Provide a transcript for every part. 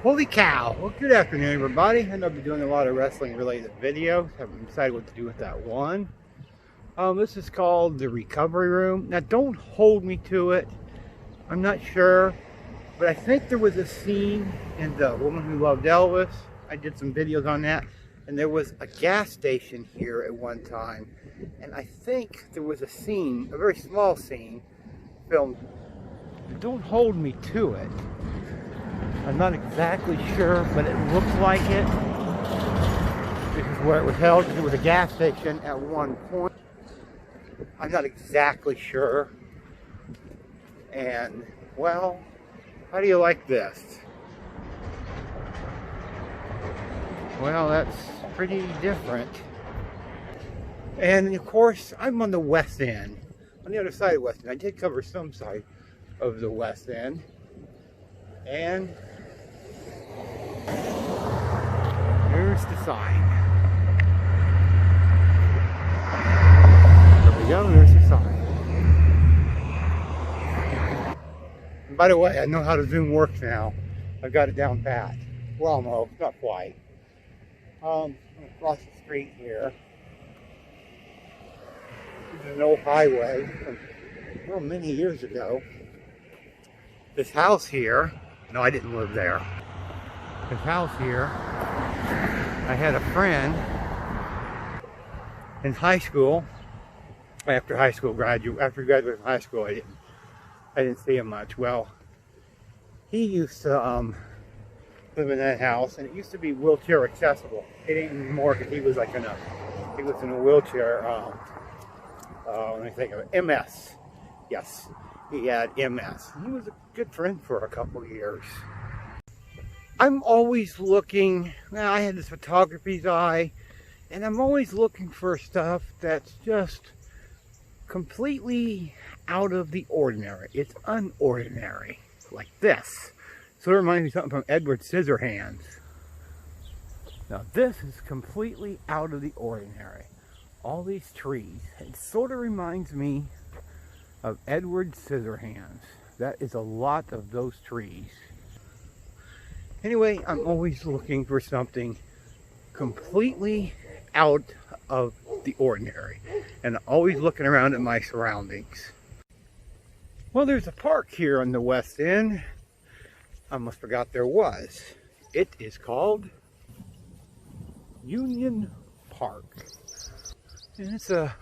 Holy cow! Well, good afternoon, everybody. I know I've been doing a lot of wrestling-related videos. Haven't decided what to do with that one. This is called the Recovery Room. Now, don't hold me to it. I'm not sure, but I think there was a scene in The Woman Who Loved Elvis. I did some videos on that, and there was a gas station here at one time, and I think there was a scene, a very small scene, filmed. Don't hold me to it. I'm not exactly sure, but it looks like it. This is where it was held. It was a gas station at one point. I'm not exactly sure. And, well, how do you like this? Well, that's pretty different. And, of course, I'm on the West End. On the other side of the West End. I did cover some side of the West End. And here's the sign. There we go, there's the sign. And by the way, I know how the Zoom works now. I've got it down pat. Well, almost, not quite. I'm across the street here. This is an old highway from, well, many years ago. This house here, no, I didn't live there. This house here, I had a friend in high school. After he graduated from high school, I didn't see him much. Well, he used to live in that house, and it used to be wheelchair accessible. It ain't anymore because he was in a wheelchair. Let me think of it. MS. Yes, he had MS. He was a good friend for a couple of years. I'm always looking, now I had this photography's eye, and I'm always looking for stuff that's just completely out of the ordinary. It's unordinary, like this. So it reminds me of something from Edward Scissorhands. Now this is completely out of the ordinary. All these trees, it sort of reminds me of Edward Scissorhands. That is a lot of those trees. Anyway, I'm always looking for something completely out of the ordinary. And always looking around at my surroundings. Well, there's a park here on the West End. I almost forgot there was. It is called Union Park. And it's a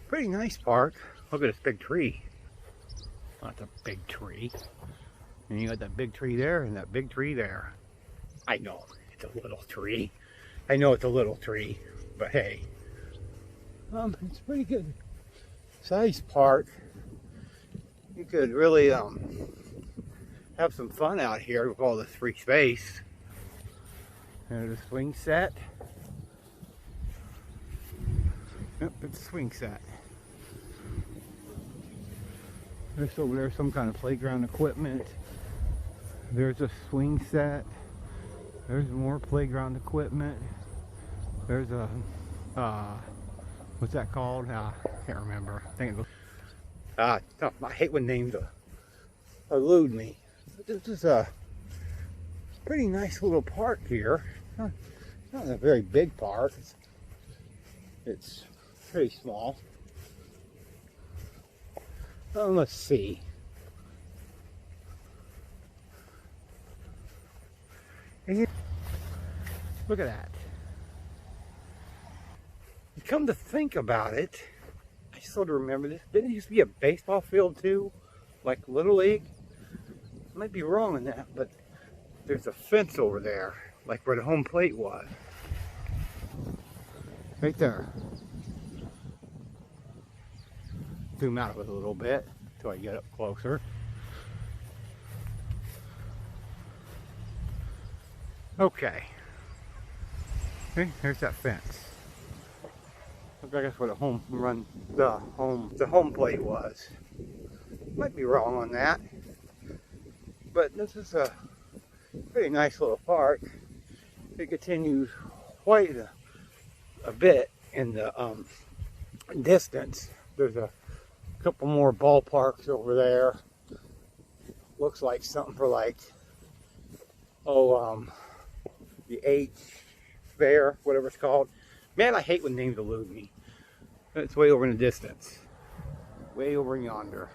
pretty nice park. Look at this big tree. That's a big tree. And you got that big tree there and that big tree there. I know it's a little tree. I know it's a little tree, but hey. It's a pretty good sized park. You could really have some fun out here with all this free space. There's a swing set. Yep, it's a swing set. There's over there some kind of playground equipment. There's a swing set. There's more playground equipment. There's a, what's that called? I can't remember. I think it was, I hate when names elude me. But this is a pretty nice little park here. Not a very big park. It's pretty small. Let's see. Look at that. Come to think about it, I sort of remember this. Didn't it used to be a baseball field too? Like Little League? I might be wrong on that, but there's a fence over there, like where the home plate was. Right there. Zoom out of it a little bit until I get up closer. Okay. Okay, there's that fence. Looks like that's where the home plate was. Might be wrong on that. But this is a pretty nice little park. It continues quite a bit in the distance. There's a couple more ballparks over there. Looks like something for like the H Fair, whatever it's called. Man, I hate when names elude me. It's way over in the distance. Way over yonder.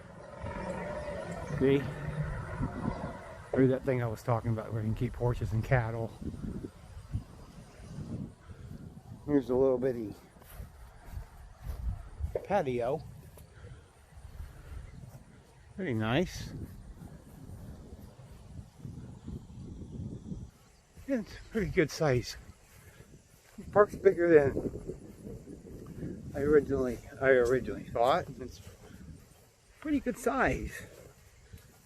See? There's that thing I was talking about where you can keep horses and cattle. Here's a little bitty patio. Pretty nice. Yeah, it's pretty good size. The park's bigger than I originally thought. It's pretty good size.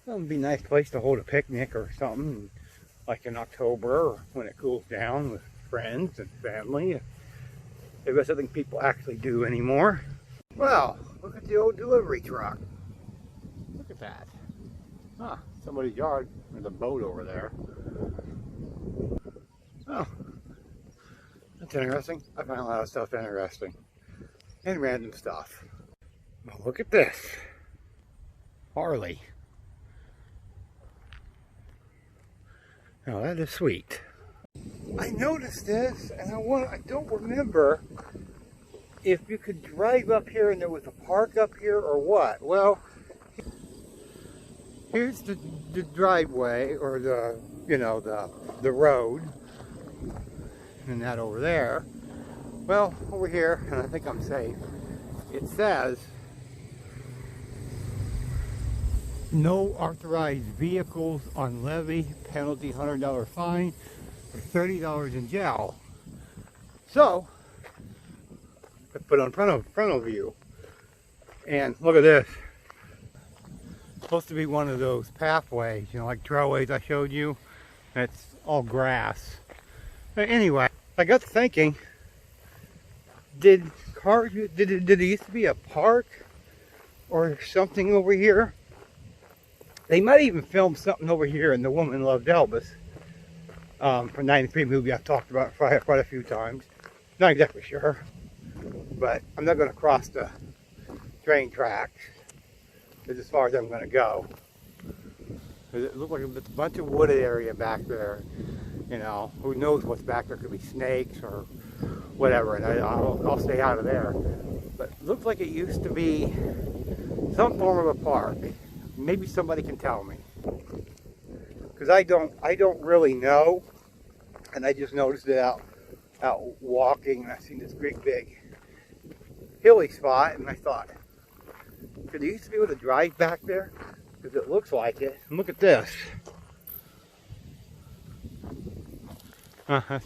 That would be a nice place to hold a picnic or something, like in October or when it cools down with friends and family. Maybe that's something people actually do anymore. Well, look at the old delivery truck. Look at that. Huh, somebody's yard. There's a boat over there. Oh, that's interesting. I find a lot of stuff interesting. And random stuff. Well, look at this. Harley. Now that is sweet. I noticed this, and I don't remember if you could drive up here and there was a park up here or what. Well, here's the driveway, or the road, and that over there. Well, over here, and I think I'm safe, it says no authorized vehicles on levy, penalty $100 fine, or $30 in jail. So I put on frontal view, and look at this. It's supposed to be one of those pathways, like trailways I showed you. It's all grass. But anyway, I got to thinking, did it used to be a park or something over here? They might even film something over here in The Woman Loved Elvis, from '93 movie I've talked about quite a few times. Not exactly sure, but I'm not going to cross the train tracks. It's as far as I'm going to go. It looked like a bunch of wooded area back there. Who knows what's back there? Could be snakes or whatever, and I'll stay out of there. But it looks like it used to be some form of a park. Maybe somebody can tell me, because I don't really know, and I just noticed it out walking, and I seen this great big hilly spot, and I thought, could they used to be able to drive back there? Because it looks like it. And look at this. That's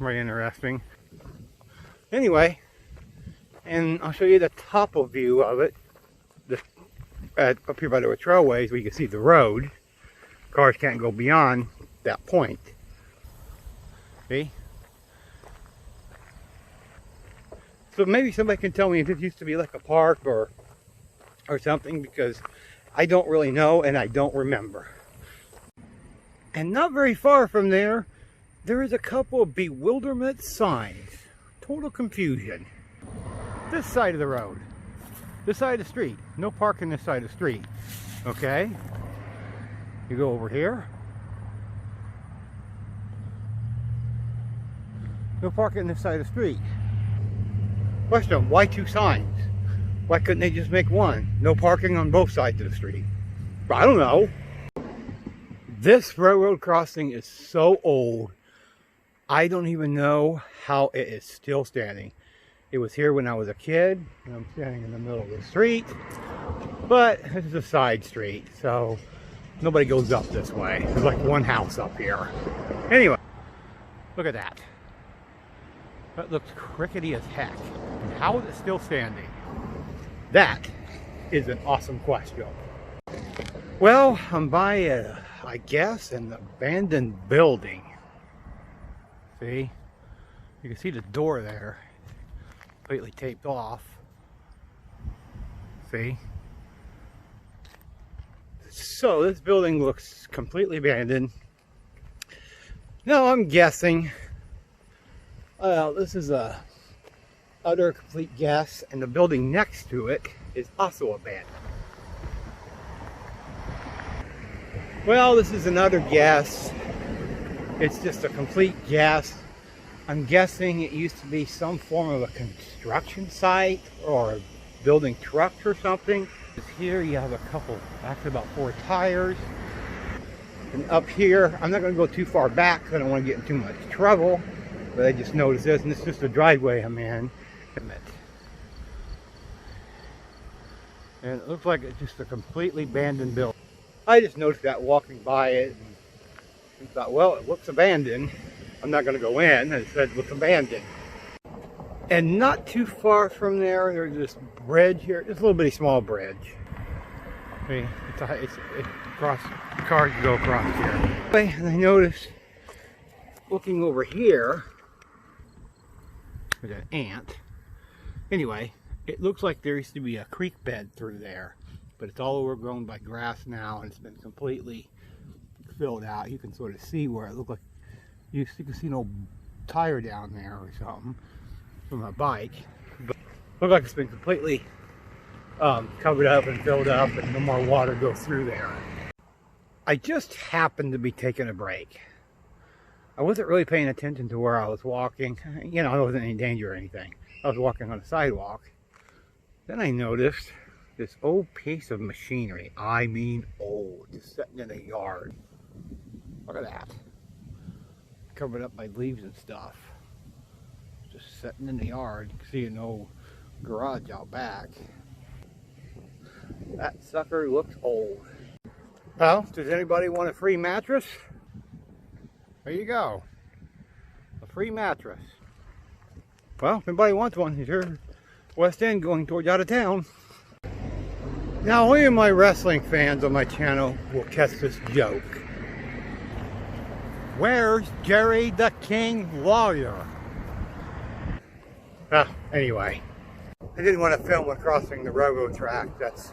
very interesting. Anyway, and I'll show you the topo view of it. Up here by the trailways, where you can see the road. Cars can't go beyond that point. See? So maybe somebody can tell me if it used to be like a park or something, because I don't really know and I don't remember. And not very far from there, there is a couple of bewilderment signs. Total confusion. This side of the road. This side of the street. No parking this side of the street. Okay? You go over here. No parking this side of the street. Question, why two signs? Why couldn't they just make one? No parking on both sides of the street. I don't know. This railroad crossing is so old, I don't even know how it is still standing. It was here when I was a kid, and I'm standing in the middle of the street, but this is a side street, so nobody goes up this way. There's like one house up here. Anyway, look at that. That looks crickety as heck. And how is it still standing? That is an awesome question. Well, I'm by, I guess, an abandoned building. See? You can see the door there. Completely taped off. See? So this building looks completely abandoned. Now I'm guessing, this is a utter complete guess, and the building next to it is also abandoned. Well, this is another guess. It's just a complete guess. I'm guessing it used to be some form of a construction site or building trucks or something. Here you have a couple, actually about 4 tires. And up here, I'm not going to go too far back because I don't want to get in too much trouble. But I just noticed this, and it's just a driveway I'm in. And it looks like it's just a completely abandoned building. I just noticed that walking by it and thought, well, it looks abandoned. I'm not going to go in. I said it looks abandoned. And not too far from there, there's this bridge here. Just a little bitty small bridge. I mean, it's across, cars can go across here. And I noticed, looking over here, there's an ant. Anyway, it looks like there used to be a creek bed through there, but it's all overgrown by grass now, and it's been completely filled out. You can sort of see where it looked like you can see an old tire down there or something from a bike. But it looks like it's been completely covered up and filled up, and no more water goes through there. I just happened to be taking a break. I wasn't really paying attention to where I was walking. You know, I wasn't in any danger or anything. I was walking on a sidewalk. Then I noticed this old piece of machinery. I mean old, just sitting in a yard. Look at that. Covered up by leaves and stuff. Just sitting in the yard. You can see an old garage out back. That sucker looks old. Well, does anybody want a free mattress? There you go. A free mattress. Well, if anybody wants one, here's West End going towards out of town. Now, only of my wrestling fans on my channel will catch this joke. Where's Jerry the King Lawler? Anyway, I didn't want to film when crossing the railroad track. That's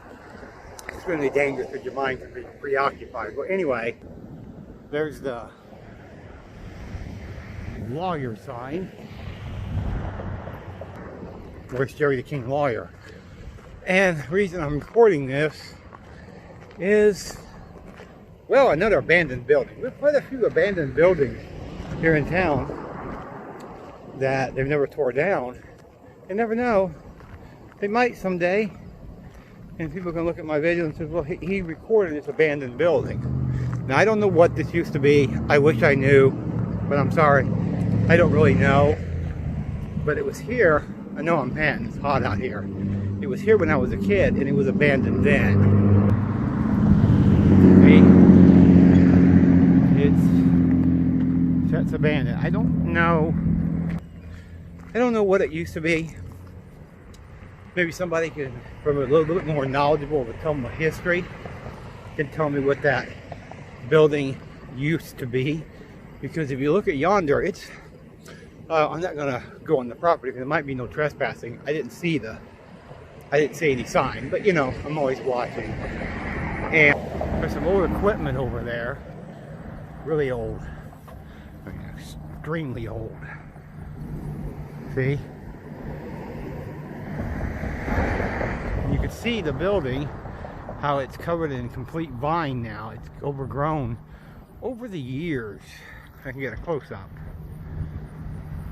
extremely dangerous because your mind can be preoccupied. Well, anyway, there's the lawyer sign. Where's Jerry the King Lawyer? And the reason I'm recording this is, well, another abandoned building. There's quite a few abandoned buildings here in town that they've never tore down. You never know. They might someday. And people can look at my video and say, well, he recorded this abandoned building. Now, I don't know what this used to be. I wish I knew, but I'm sorry. I don't really know. But it was here. I know I'm panting. It's hot out here. It was here when I was a kid, and it was abandoned then. See? It's abandoned. I don't know what it used to be. Maybe somebody can, from a little bit more knowledgeable of a history, can tell me what that building used to be. Because if you look at yonder, it's I'm not gonna go on the property because there might be no trespassing. I didn't see any sign, but you know, I'm always watching. And there's some old equipment over there, really old, I mean, extremely old. See? You can see the building, how it's covered in complete vine now. It's overgrown over the years. I can get a close-up.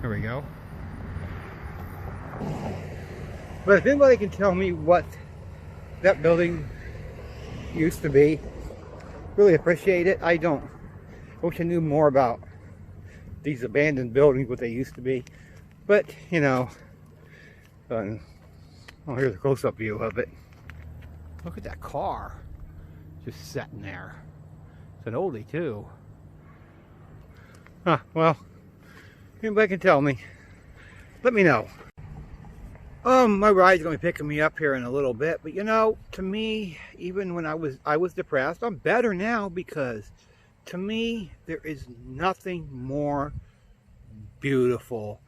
There we go. But if anybody can tell me what that building used to be, really appreciate it. I don't. I wish I knew more about these abandoned buildings, what they used to be. But, you know, oh, here's a close-up view of it. Look at that car just sitting there. It's an oldie, too. Well, if anybody can tell me, let me know. My ride's going to be picking me up here in a little bit, but you know, to me, even when I was depressed, I'm better now because to me, there is nothing more beautiful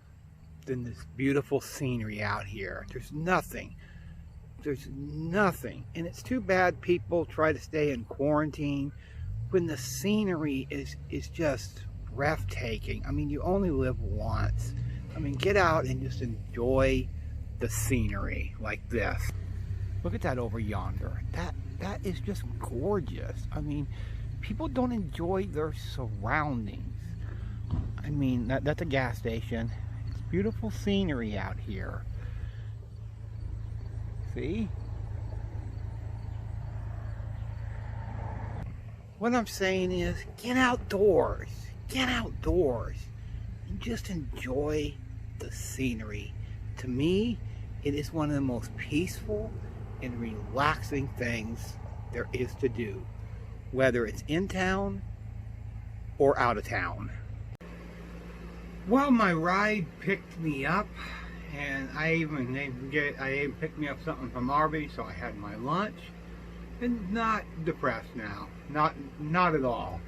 than this beautiful scenery out here. There's nothing. And it's too bad people try to stay in quarantine when the scenery is just breathtaking. I mean, you only live once. I mean, get out and just enjoy the scenery like this. Look at that over yonder. That is just gorgeous. I mean, people don't enjoy their surroundings. I mean, that's a gas station. It's beautiful scenery out here. See? What I'm saying is, get outdoors. Get outdoors. And just enjoy the scenery. To me, it is one of the most peaceful and relaxing things there is to do, whether it's in town or out of town. Well, my ride picked me up, and I even picked me up something from Arby's, so I had my lunch, and not depressed now, not at all.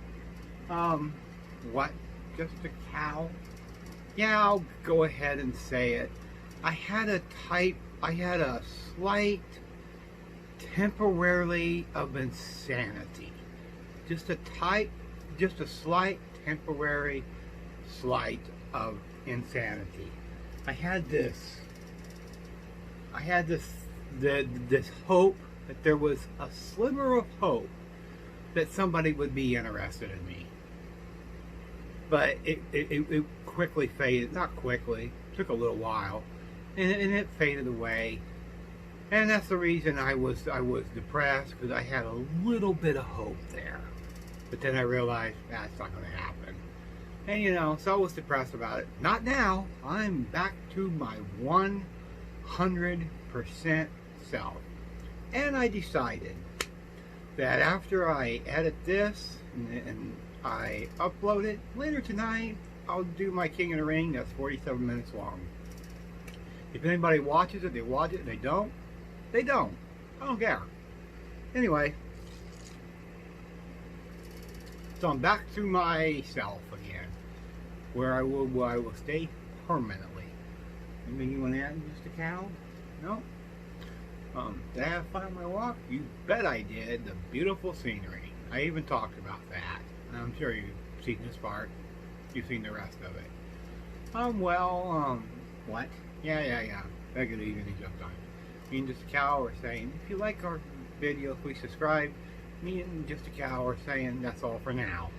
What? Just a cow? Yeah, I'll go ahead and say it. I had a slight temporarily of insanity. Just a slight temporary slight of insanity. I had this hope that there was a sliver of hope that somebody would be interested in me. But it quickly faded. Not quickly. It took a little while. And it faded away. And that's the reason I was depressed, because I had a little bit of hope there. But then I realized that's not going to happen. And you know, so I was depressed about it. Not now. I'm back to my 100% self. And I decided that after I edit this and I upload it later tonight, I'll do my King of the Ring. That's 47 minutes long. If anybody watches it, they watch it. If they don't, they don't. I don't care. Anyway, so I'm back to myself again, where I will stay permanently. You mean you want to add just a cow? No. Did I have fun on my walk? You bet I did. The beautiful scenery. I even talked about that. I'm sure you've seen this part. You've seen the rest of it. What? Yeah. Take it easy sometimes. Me and Just a Cow are saying, if you like our videos, please subscribe. Me and Just a Cow are saying that's all for now.